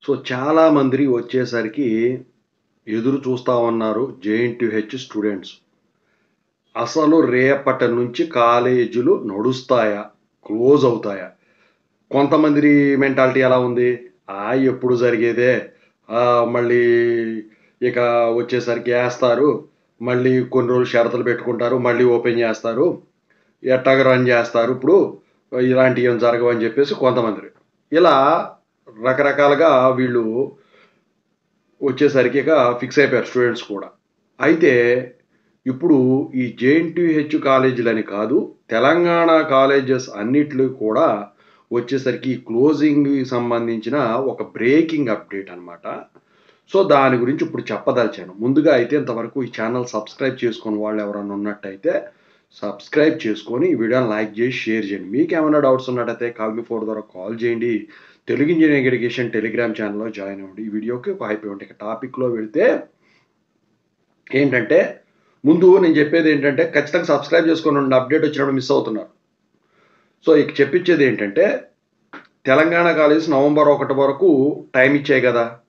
So చాలామంది వచ్చేసరికి ఎదురు చూస్తా ఉన్నారు జేఎన్టీయూహెచ్ స్టూడెంట్స్. అసలు రేపటి నుంచి కాలేజీలు నడుస్తాయా? క్లోజ్ అవుతాయా? కొంతమంది మెంటాలిటీ ఎలా ఉంది? ఎప్పుడు జరిగేదే. మళ్ళీ ఇక వచ్చేసరికి ఏస్తారు. మళ్ళీ కొన్ని రోజులు షరతులు పెట్టుకుంటారు. మళ్ళీ ఓపెన్ చేస్తారు. ఎట్టాగ రన్ చేస్తారు. ఇప్పుడు ఇలాంటివి ఏం జరగవని చెప్పేసి కొంతమంది. ఇలా రకరకాలుగా వీళ్ళు వచ్చేసరికి ఇక ఫిక్స్ అయిపోయారు స్టూడెంట్స్ కూడా. అయితే ఇప్పుడు ఈ జేఎన్టీయూహెచ్ కాలేజీలని కాదు, తెలంగాణ కాలేజెస్ అన్నిట్లో కూడా వచ్చేసరికి క్లోజింగ్‌కి సంబంధించిన ఒక బ్రేకింగ్ అప్డేట్ అనమాట. సో, దాని గురించి ఇప్పుడు చెప్పదలిచాను. ముందుగా అయితే ఇంతవరకు ఈ ఛానల్ సబ్స్క్రైబ్ చేసుకోని వాళ్ళు ఎవరైనా ఉన్నట్టయితే సబ్స్క్రైబ్ చేసుకొని ఈ వీడియోని లైక్ చేసి షేర్ చేయండి. మీకేమైనా డౌట్స్ ఉన్నట్టయితే కాల్ మీ ఫోర్ ద్వారా కాల్ చేయండి. తెలుగు ఇంజినీరింగ్ ఎడ్యుకేషన్ టెలిగ్రామ్ ఛానల్‌లో జాయిన్ అవ్వండి. ఈ వీడియోకి ఒక హైప్ ఇవ్వండి. ఇక టాపిక్‌లో వెళ్తే ఏంటంటే, ముందు నేను చెప్పేది ఏంటంటే ఖచ్చితంగా సబ్స్క్రైబ్ చేసుకొని ఉండండి. అప్డేట్ వచ్చినప్పుడు మిస్ అవుతున్నారు. సో, ఇక చెప్పించేది ఏంటంటే, తెలంగాణ కాలేజెస్ నవంబర్ 1 వరకు టైం ఇచ్చాయి కదా!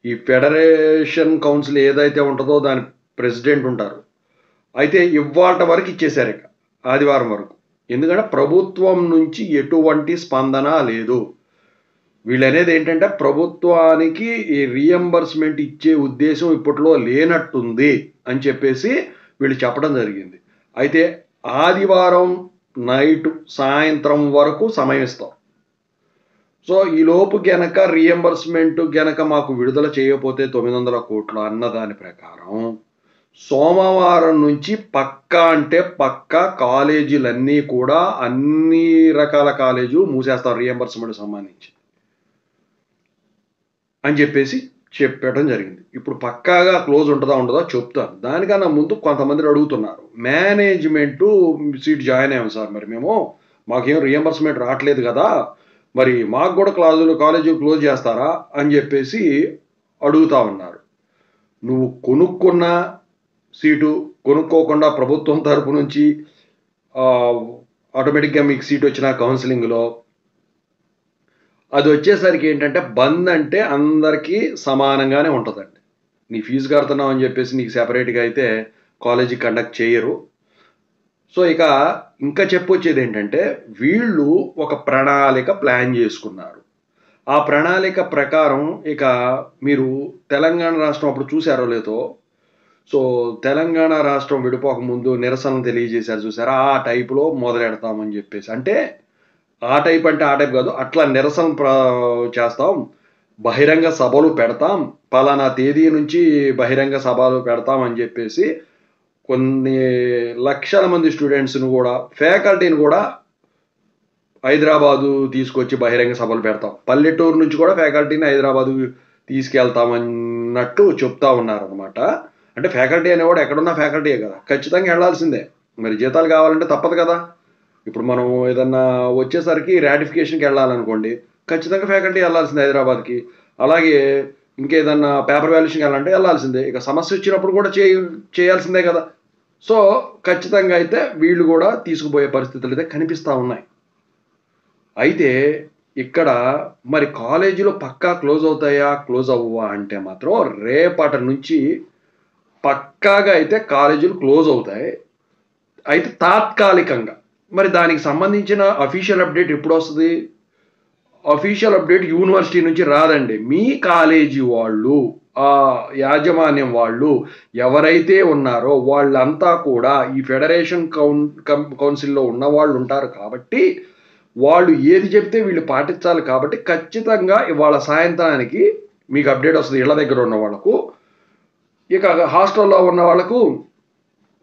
ఈ ఫెడరేషన్ కౌన్సిల్ ఏదైతే ఉంటదో దాని ప్రెసిడెంట్ ఉంటారు. అయితే ఇవాల్టి వరకు ఇచ్చేసారు ఇక. ఆదివారం వరకు. ఎందుకంటే ప్రభుత్వం నుంచి ఎటువంటి స్పందన లేదు. వీళ్ళనేది ఏంటంటే ప్రభుత్వానికి ఈ రీయింబర్స్‌మెంట్ ఇచ్చే ఉద్దేశం ఇప్పట్లో లేనట్టుంది అని చెప్పేసి వీళ్ళు చెప్పడం జరిగింది. అయితే ఆదివారం నైట్ సాయంత్రం వరకు సమయం ఇస్తాం. సో, ఈలోపు గనక రీయింబర్స్‌మెంట్ గనక మాకు విడుదల చేయకపోతే 900 కోట్లు అన్న దాని ప్రకారం సోమవారం నుంచి పక్కా అంటే పక్కా కాలేజీలన్నీ కూడా అన్ని రకాల కాలేజీలు మూసేస్తారు రీయింబర్స్‌మెంట్‌కి సంబంధించి అని చెప్పేసి చెప్పడం జరిగింది. ఇప్పుడు పక్కాగా క్లోజ్ ఉంటదా? ఉండదా? చెప్తాను. దానికన్నా ముందు కొంతమంది అడుగుతున్నారు. మేనేజ్‌మెంటు సీట్ జాయిన్ అయ్యాం సార్ మరి మేము. మాకేం రీయింబర్స్‌మెంట్ రావట్లేదు కదా! మరి మాకు కూడా కాలేజీలు క్లోజ్ చేస్తారా? అని చెప్పేసి అడుగుతా ఉన్నారు. నువ్వు కొనుక్కున్న సీటు కొనుక్కోకుండా ప్రభుత్వం తరపు నుంచి ఆటోమేటిక్‌గా మీకు సీట్ వచ్చిన కౌన్సిలింగ్‌లో అది వచ్చేసరికి ఏంటంటే బంద్ అంటే అందరికీ సమానంగానే ఉంటదండి. నీ ఫీజు కడుతున్నావు అని చెప్పేసి నీకు సెపరేట్‌గా అయితే కాలేజీ కండక్ట్ చేయరు. సో, ఇంకా చెప్పొచ్చేది ఏంటంటే వీళ్ళు ఒక ప్రణాళిక ప్లాన్ చేసుకున్నారు. ఆ ప్రణాళిక ప్రకారం మీరు తెలంగాణ రాష్ట్రం అప్పుడు చూసారో లేదో, సో, తెలంగాణ రాష్ట్రం విడిపోకముందు నిరసనలు తెలియజేశారు చూసారా? ఆ టైప్‌లో మొదలెడతామని చెప్పేసి. అంటే ఆ టైప్ అంటే ఆ టైప్ కాదు. అట్లా నిరసన చేస్తాం. బహిరంగ సభలు పెడతాం. పలానా తేదీ నుంచి బహిరంగ సభలు పెడతాం అని చెప్పేసి కొన్ని లక్షల మంది స్టూడెంట్స్‌ని కూడా ఫ్యాకల్టీని కూడా హైదరాబాదు తీసుకొచ్చి బహిరంగ సభలు పెడతాం. పల్లెటూరు నుంచి కూడా ఫ్యాకల్టీని హైదరాబాదు తీసుకెళ్తామన్నట్టు చెప్తా ఉన్నారనమాట. అంటే ఫ్యాకల్టీ అనేవాడు ఎక్కడున్నా ఫ్యాకల్టీయే కదా! ఖచ్చితంగా ఎళ్ళాల్సిందే. మరి జీతాలు కావాలంటే తప్పదు కదా! ఇప్పుడు మనం ఏదన్నా వచ్చేసరికి రాటిఫికేషన్‌కి ఎళ్ళాలనుకోండి, ఖచ్చితంగా ఫ్యాకల్టీ ఎళ్ళాల్సిందే హైదరాబాద్‌కి. అలాగే ఇంకేదన్నా పేపర్ వాల్యుయేషన్‌కి ఎళ్ళాలంటే ఎళ్ళాల్సిందే. ఇక సమస్య వచ్చినప్పుడు కూడా చేయాల్సిందే కదా! సో, ఖచ్చితంగా అయితే వీళ్ళు కూడా తీసుకుపోయే పరిస్థితులైతే కనిపిస్తా ఉన్నాయి. అయితే ఇక్కడ మరి కాలేజీలు పక్కా క్లోజ్ అవుతాయా? క్లోజ్ అవ్వవా? అంటే మాత్రం రేపటి నుంచి పక్కాగా అయితే కాలేజీలు క్లోజ్ అవుతాయి. అయితే తాత్కాలికంగా. మరి దానికి సంబంధించిన అఫీషియల్ అప్డేట్ ఎప్పుడొస్తది? అఫీషియల్ అప్డేట్ యూనివర్సిటీ నుంచి రాదండి. మీ కాలేజీ వాళ్ళు, యాజమాన్యం వాళ్ళు ఎవరైతే ఉన్నారో వాళ్ళంతా కూడా ఈ ఫెడరేషన్ కౌన్సిల్‌లో ఉన్నవాళ్ళు ఉంటారు కాబట్టి, వాళ్ళు ఏది చెప్తే వీళ్ళు పాటించాలి కాబట్టి ఖచ్చితంగా ఇవాళ సాయంత్రానికి మీకు అప్డేట్ వస్తది ఇళ్ళ దగ్గర ఉన్న వాళ్ళకు. ఇక హాస్టల్‌లో ఉన్న వాళ్ళకు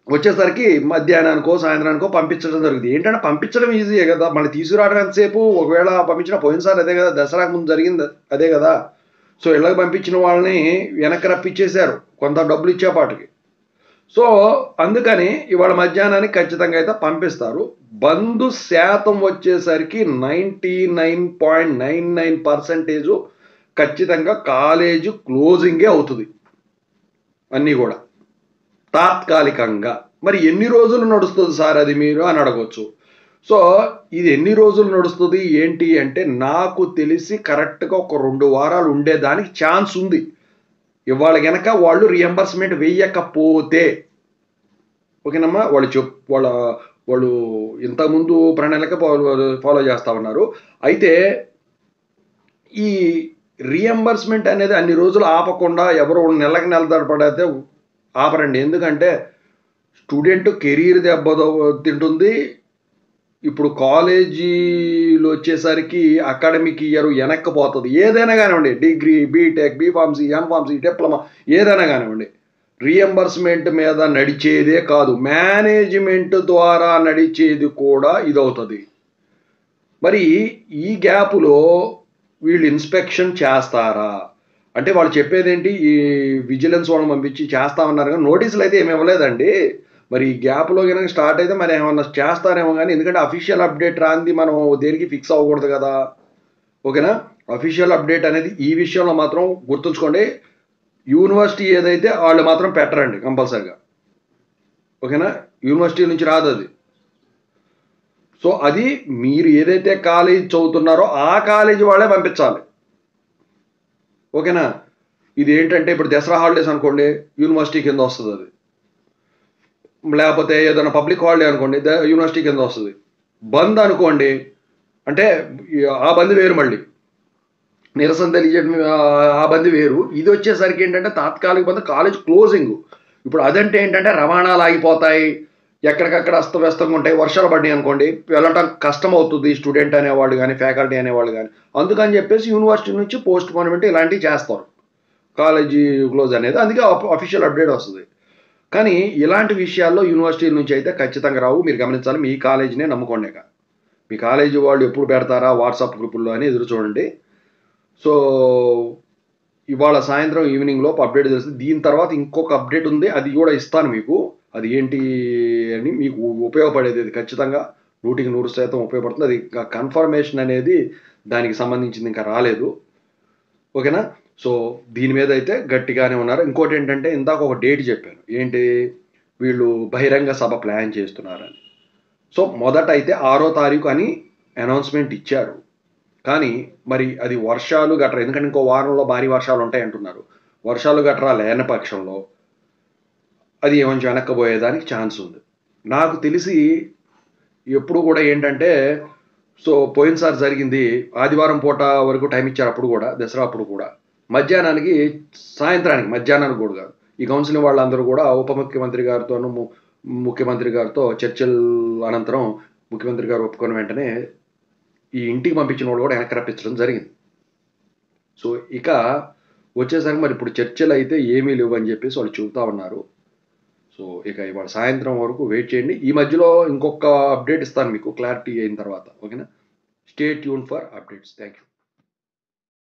వచ్చేసరికి మధ్యాహ్నానికో, సాయంత్రానికో పంపించడం జరుగుతుంది. ఏంటంటే పంపించడం ఈజీయే గదా! మళ్ళీ తీసుకురావడం ఎంతసేపు? ఒకవేళ పంపించిన పోయినసారి అదే గదా! దసరాకు ముందు జరిగింది అదే గదా! సో, ఇళ్ళకి పంపించిన వాళ్ళని వెనక్కి రప్పించేశారు. కొంత డబ్బులిచ్చేపాటికి. సో, అందుకని ఇవాళ మధ్యాహ్నానికి ఖచ్చితంగా అయితే పంపిస్తారు. బంద్ శాతం వచ్చేసరికి 99.99% ఖచ్చితంగా కాలేజు క్లోజింగే అవుతది. అన్నీ గూడా. తాత్కాలికంగా. మరి ఎన్ని రోజులు నడుస్తది సార్ అది మీరు అని అడగొచ్చు. సో ఇది ఎన్ని రోజులు నడుస్తుంది ఏంటి అంటే నాకు తెలిసి కరెక్ట్గా ఒక 2 వారాలు ఉండేదానికి ఛాన్స్ ఉంది. ఇవాళ గనక వాళ్ళు రియంబర్స్మెంట్ వేయకపోతే ఓకేనమ్మా. వాళ్ళు ఇంతకుముందు ప్రణాళిక ఫాలో చేస్తా ఉన్నారు. అయితే ఈ రియంబర్స్మెంట్ అనేది అన్ని రోజులు ఆపకుండా ఎవరు నెలకు నెల తరబడైతే ఆపరండి. ఎందుకంటే స్టూడెంట్ కెరీర్ తింటుంది. ఇప్పుడు కాలేజీలు వచ్చేసరికి అకాడమిక్ ఇయర్ వెనక్కిపోతుంది. ఏదైనా కానివ్వండి, degree, BTech, B pharmacy, M pharmacy, diploma ఏదైనా కానివ్వండి, రియంబర్స్మెంట్ మీద నడిచేదే కాదు, మేనేజ్మెంట్ ద్వారా నడిచేది కూడా ఇదవుతుంది. మరి ఈ గ్యాప్లో వీళ్ళు ఇన్స్పెక్షన్ చేస్తారా అంటే వాళ్ళు చెప్పేదేంటి, ఈ విజిలెన్స్ వాళ్ళని పంపించి చేస్తామన్నారు కానీ నోటీసులు అయితే ఏమి ఇవ్వలేదండి. మరి ఈ గ్యాప్లో కనుక స్టార్ట్ అయితే మరి ఏమన్నా చేస్తారేమో కానీ, ఎందుకంటే అఫీషియల్ అప్డేట్ రాంది మనం దేనికి ఫిక్స్ అవ్వకూడదు కదా. ఓకేనా. అఫీషియల్ అప్డేట్ అనేది ఈ విషయంలో మాత్రం గుర్తుంచుకోండి, యూనివర్సిటీ ఏదైతే వాళ్ళు మాత్రం పెట్టరండి కంపల్సరిగా. ఓకేనా. యూనివర్సిటీ నుంచి రాదు అది. సో అది మీరు ఏదైతే కాలేజ్ చదువుతున్నారో ఆ కాలేజీ వాళ్ళే పంపించాలి. ఓకేనా. ఇది ఏంటంటే ఇప్పుడు దసరా హాలిడేస్ అనుకోండి, యూనివర్సిటీ కింద వస్తుంది అది. లేకపోతే ఏదైనా పబ్లిక్ హాలిడే అనుకోండి, యూనివర్సిటీ కింద వస్తుంది. బంద్ అనుకోండి అంటే ఆ బంద్ వేరు, మళ్ళీ నిరసన తెలియజేయడం ఆ బంద్ వేరు. ఇది వచ్చేసరికి ఏంటంటే తాత్కాలిక బంద్, కాలేజ్ క్లోజింగ్. ఇప్పుడు అదంటే ఏంటంటే రవాణాలు ఆగిపోతాయి, ఎక్కడికక్కడ అస్తవ్యస్తంగా ఉంటాయి. వర్షాలు పడినాయి అనుకోండి, వెళ్ళటం కష్టం అవుతుంది స్టూడెంట్ అనేవాళ్ళు కానీ ఫ్యాకల్టీ అనేవాళ్ళు కానీ. అందుకని చెప్పేసి యూనివర్సిటీ నుంచి పోస్ట్ పోన్మెంట్ ఇలాంటివి చేస్తారు, కాలేజీ క్లోజ్ అనేది. అందుకే అఫీషియల్ అప్డేట్ వస్తుంది. కానీ ఇలాంటి విషయాల్లో యూనివర్సిటీ నుంచి అయితే ఖచ్చితంగా రావు. మీరు గమనించాలి, మీ కాలేజీనే నమ్ముకోండి. మీ కాలేజీ వాళ్ళు ఎప్పుడు పెడతారా వాట్సాప్ గ్రూపుల్లో అని ఎదురు చూడండి. సో ఇవాళ సాయంత్రం ఈవినింగ్ లోపు అప్డేట్ తెలుస్తుంది. దీని తర్వాత ఇంకొక అప్డేట్ ఉంది, అది కూడా ఇస్తాను మీకు. అది ఏంటి అని మీకు ఉపయోగపడేది, అది ఖచ్చితంగా 100% ఉపయోగపడుతుంది. అది కన్ఫర్మేషన్ అనేది దానికి సంబంధించింది ఇంకా రాలేదు. ఓకేనా. సో దీని మీద అయితే గట్టిగానే ఉన్నారు. ఇంకోటి ఏంటంటే ఇందాక ఒక డేట్ చెప్పాను, ఏంటి వీళ్ళు బహిరంగ సభ ప్లాన్ చేస్తున్నారని. సో మొదట అయితే 6వ తారీఖు అని అనౌన్స్మెంట్ ఇచ్చారు. కానీ మరి అది వర్షాలు గట్రా, ఎందుకంటే ఇంకో వారంలో భారీ వర్షాలు ఉంటాయి అంటున్నారు. వర్షాలు గట్రా లేని పక్షంలో అది కొంచెం వెనక్కిపోయేదానికి ఛాన్స్ ఉంది. నాకు తెలిసి ఎప్పుడు కూడా ఏంటంటే, సో పోయినసారి జరిగింది ఆదివారం పూట వరకు టైం ఇచ్చారు. అప్పుడు కూడా దసరా అప్పుడు కూడా మధ్యాహ్నానికి, సాయంత్రానికి, మధ్యాహ్నానికి కూడా కాదు. ఈ కౌన్సిలింగ్ వాళ్ళందరూ కూడా ఉప ముఖ్యమంత్రి గారితోనూ ముఖ్యమంత్రి గారితో చర్చల అనంతరం ముఖ్యమంత్రి గారు ఒప్పుకున్న వెంటనే ఈ ఇంటికి పంపించిన వాళ్ళు కూడా వెనక్కి రప్పించడం జరిగింది. సో ఇక వచ్చేసరికి మరి ఇప్పుడు చర్చలు అయితే ఏమీ లేవు అని చెప్పేసి వాళ్ళు చెబుతా ఉన్నారు. సో ఇక ఇవాళ సాయంత్రం వరకు వెయిట్ చేయండి. ఈ మధ్యలో ఇంకొక అప్డేట్ ఇస్తాను మీకు క్లారిటీ అయిన తర్వాత. ఓకేనా. Stay tune for updates. Thank you.